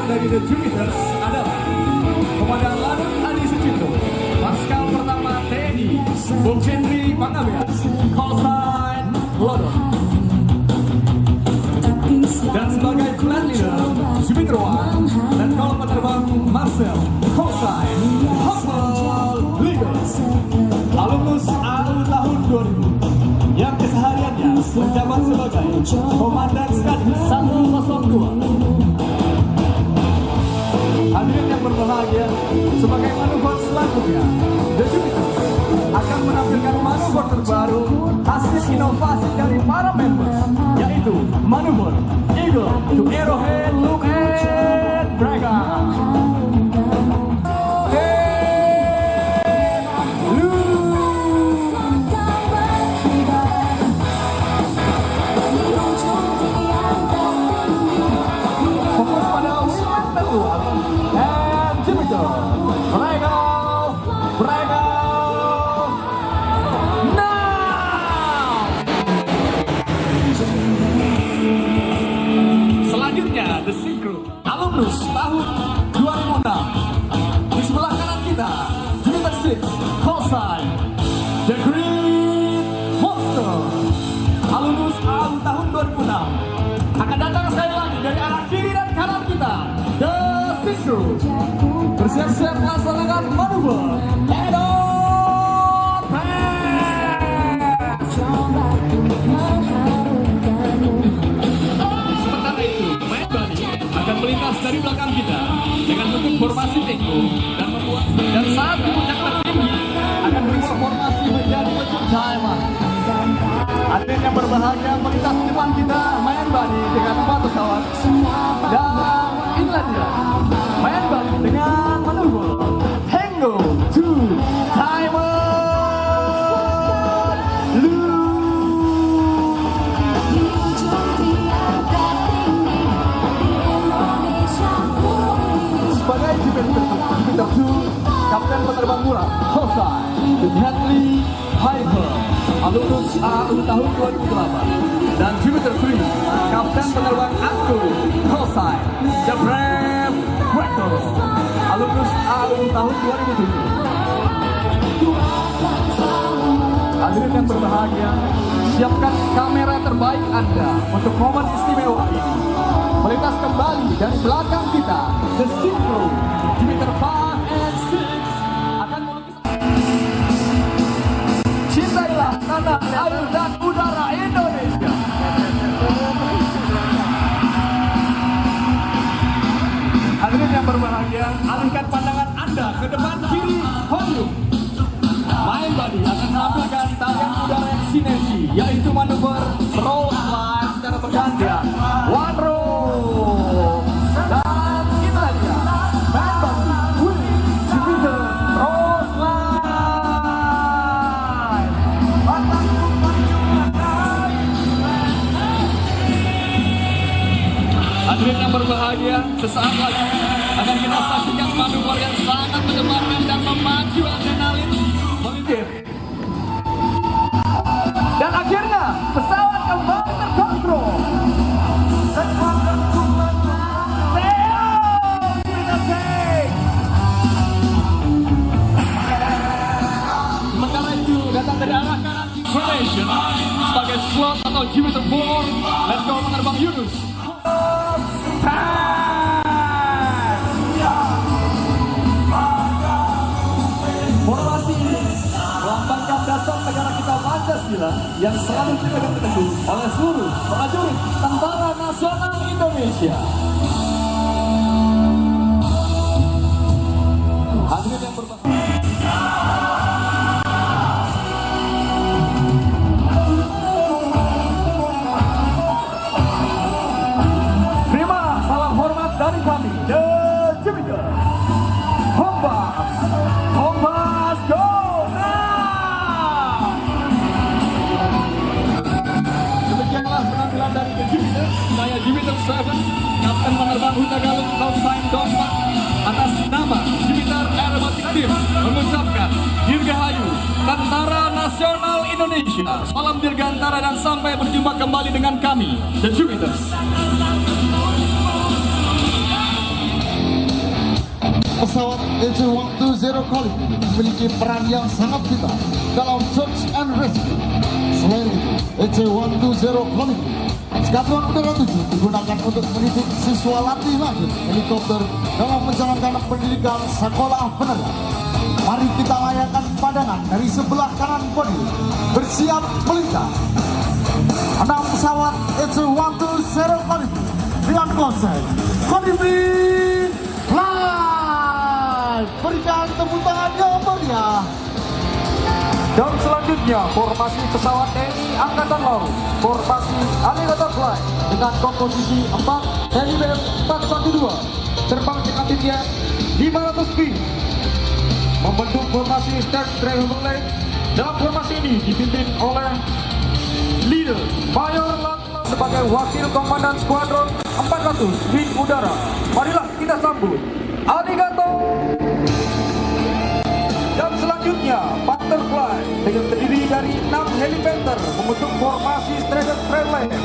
dari The Jupiters adalah Komandan Lanut Adi Sucipto, Marskal Pertama TNI Bung Henry Panggabean, call sign Lodon. Dan sebagai flight leader Jupiter 1 dan kolom penerbang Marcel, call sign Humble Leaders. Alumnus AU tahun 2000 yang kesehariannya menjabat sebagai Komandan Skadris 102. Hadirin yang berbahagia, sebagai manuver selanjutnya, The Jupiters akan menampilkan manuver terbaru hasil inovasi dari para members, yaitu manuver Eagle to Arrowhead Look and Breakout. The Synchro alumnus tahun 2006. Di sebelah kanan kita Jupiter 6 call sign The Green Monster, alumnus AU tahun 2006. Akan datang sekali lagi dari arah kiri dan kanan kita The Synchro. Bersiap-siap melaksanakan manuver melintas dari belakang kita dengan bentuk formasi teko dan saat di puncak tertinggi akan berubah formasi menjadi bentuk diamond. Atlet yang berbahagia melintas di depan kita main body dengan 4 pesawat dan inilah dia main body dengan manuver Tango 2 Diamond Loop. Sebagai Jupiter 2, Kapten Penerbang Murah, Hosa, The Hadley Piper, alumnus AU tahun 2008, dan Jupiter 3, Kapten Penerbang Aku, Hosa, The Brave Breaker, alumnus AU tahun 2007. Hadirin yang berbahagia, siapkan kamera terbaik Anda untuk momen istimewa ini. Melintas kembali dari belakang kita, The Synchro Jupiter 5 and 6 akan melukis. Cintailah tanah, air dan udara Indonesia. Hadirin yang berbahagia, alihkan pandangan Anda ke depan kiri podium. Main body akan menampilkan tarian udara yang sinergi, yaitu manuver roll slide secara bergantian. One roll. Dan inilah dia main body Jupiter roll slide. Hadirin yang berbahagia, sesaat lagi akan kita saksikan manuver yang sangat mendebarkan dan memacu adrenalin. Dan akhirnya pesawat kembali terkontrol. Sementara itu datang dari arah kanan Formation sebagai slot atau Jupiter 4, let's go penerbang Yunus. Formasi ini melambangkan dasar negara kita Pancasila yang selalu dipegang teguh oleh seluruh prajurit Tentara Nasional Indonesia. Hadirin yang berbahagia, terima salam hormat dari kami The Jupiter. Kompas, go now! Demikianlah penampilan dari The Jupiter. Saya Jupiter 7, Kapten Penerbang Huta Galung call sign Dompak. Atas nama Jupiter Aerobatic Team mengucapkan Dirgahayu Tentara Nasional Indonesia. Salam dirgantara dan sampai berjumpa kembali dengan kami The Jupiters. Pesawat EC-120 kali ini memiliki peran yang sangat vital dalam search and rescue. Selain itu, EC-120 kali ini Skadron Udara 7 digunakan untuk mendidik siswa latih lanjut helikopter dalam menjalankan pendidikan sekolah penerbang. Mari kita layakkan pandangan dari sebelah kanan bodi, bersiap melintas. 6 pesawat EC-120 kali ini dengan konsep Kodibi Fly. Berikan tepuk tangan yang meriah. Dan selanjutnya formasi pesawat TNI Angkatan Laut, formasi Alligator Flight dengan komposisi 4 helibel 412 terbang dengan ketinggian 500 feet, membentuk formasi Stand Travel Lane. Dalam formasi ini dipimpin oleh leader Mayor Latlo sebagai wakil komandan skuadron 400 Wing Udara. Marilah kita sambut Alligator. Dan selanjutnya Butterfly dengan terdiri dari 6 helikopter membentuk formasi Staggered Trail Lane,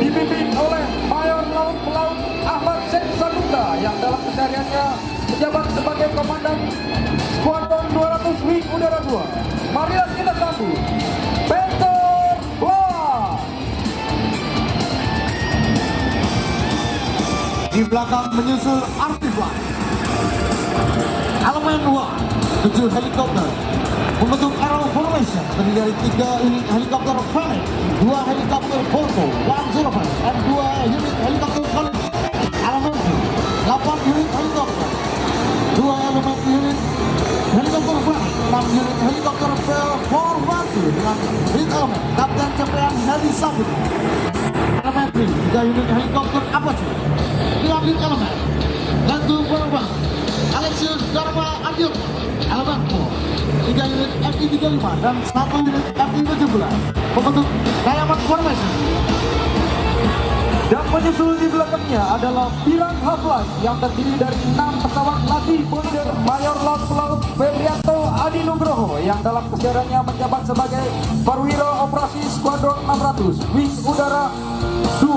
dipimpin oleh Mayor Laut Pelaut Ahmad Sen Saguta yang dalam kesehariannya menjabat sebagai komandan skuadron 200 Wing Udara 2. Marilah kita sambut Butterfly. Di belakang menyusul Artifly. Elemen 1, 7 helikopter membentuk Arrow Formation terdiri dari 3 unit helikopter Phoenix, 2 helikopter Volvo 105 dan 2 unit helikopter Collins. Elemen 8 unit helikopter, 2 elemen unit helikopter Phoenix, 6 unit helikopter Bell 412 dengan lead element Kapten Ceprian Heri Sabut. Elemen 3 unit helikopter Apache dengan lead element Bantu Penerbang Alexius Dharma Arjun. Elemen 4, 3 unit FI-35 dan 1 unit FI-17 membentuk Diamond Formation. Dan menyusul di belakangnya adalah Piranha Half-Life yang terdiri dari 6 pesawat latih bomber Mayor Laut Pelaut Febrianto Adi Nugroho yang dalam kesehariannya menjabat sebagai perwira operasi Skuadron 600 Wing Udara 2.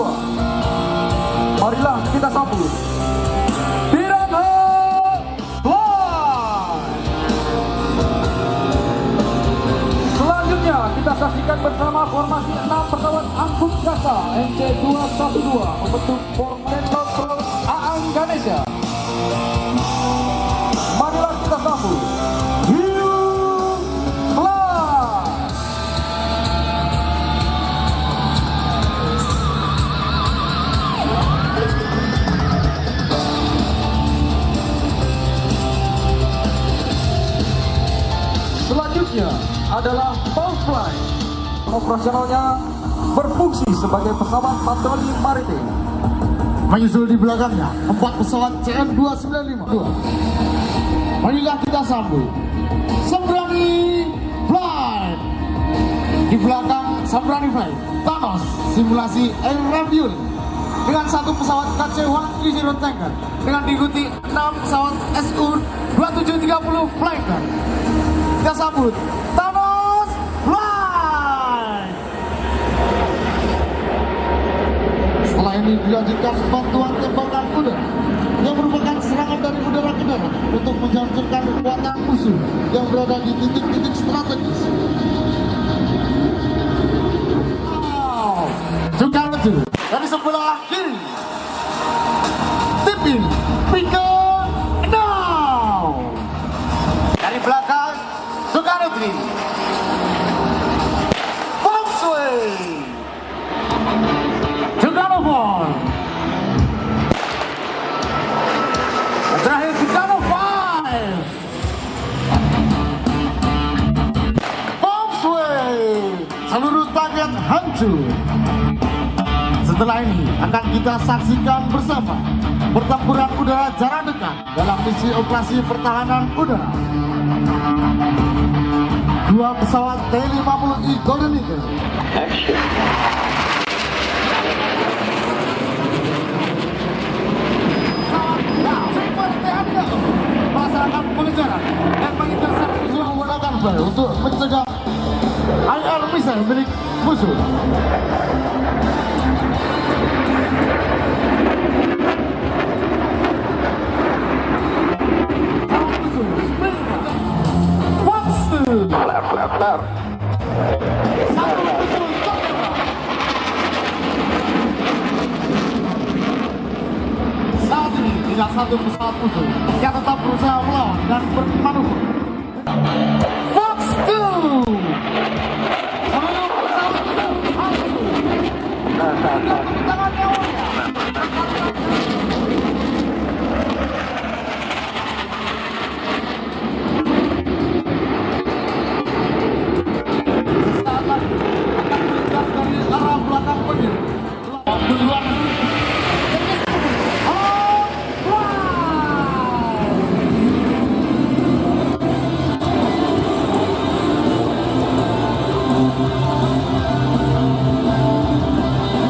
Marilah kita sambut Piranha Fly. Selanjutnya kita saksikan bersama formasi 6 pesawat angkut kasa MC-212 membentuk formasi Laut Pelaut Aang Ganesha. Marilah kita sambut Hiu Fly. Selanjutnya adalah Pulse Flight. Operasionalnya berfungsi sebagai pesawat patroli maritim. Menyusul di belakangnya 4 pesawat CN-295. Marilah kita sambut Sambrani Flight. Di belakang Sambrani Flight, Thanos simulasi air review dengan 1 pesawat KC-130 Tanker dengan diikuti 6 pesawat Su-2730 Flanker. Kita sambut Thanos Flight. Setelah ini dilanjutkan bantuan tembakan udara yang merupakan serangan dari udara ke darat untuk menghancurkan kekuatan musuh yang berada di titik-titik strategis. Juga lucu dari sebelah kiri, Tipin Pika now. Dari belakang Sukarutri Bombsway Juganovon. Terakhir Juganov 5 Bombsway. Seluruh target hancur. Setelah ini akan kita saksikan bersama pertempuran udara jarak dekat dalam misi operasi pertahanan udara. 2 pesawat T-50I Golden Eagle. Action. Melaksanakan pengejaran dan mengintercept musuh menggunakan flare untuk mencegah IR missile milik musuh. Satu musuh tertembak. Saat ini tidak satu pesawat musuh yang tetap berusaha melawan dan bermanuver. Fox 2 sebelum pesawat musuh hancur. Tepuk tangan nyawanya. Sesaat lagi akan melintas dari arah belakang penyuh. Duluan.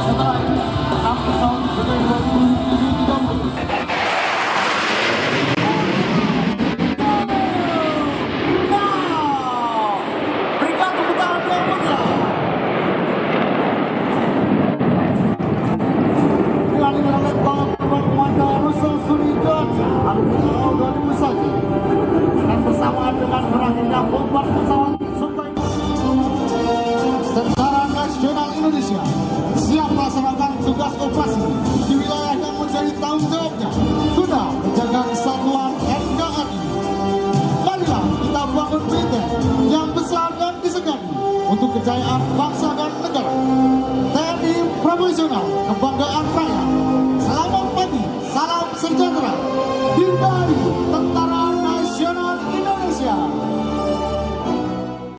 Setelah itu, 6 pesawat sudah didahului. Now, berikan tepuk tangan yang meriah. Dialiri oleh Bapak Terbang Komando Russell Suryaja tahun 2001 dan bersamaan dengan berakhirnya bombar pesawat Sukhoi. Tentara Nasional Indonesia siap melaksanakan tugas operasi di wilayah yang menjadi tanggung jawabnya guna menjaga kesatuan NKRI. Marilah kita bangun militer yang besar dan disegani untuk kejayaan bangsa dan negara. TNI profesional, kebanggaan rakyat. Selamat pagi, salam sejahtera. Dirgahayu.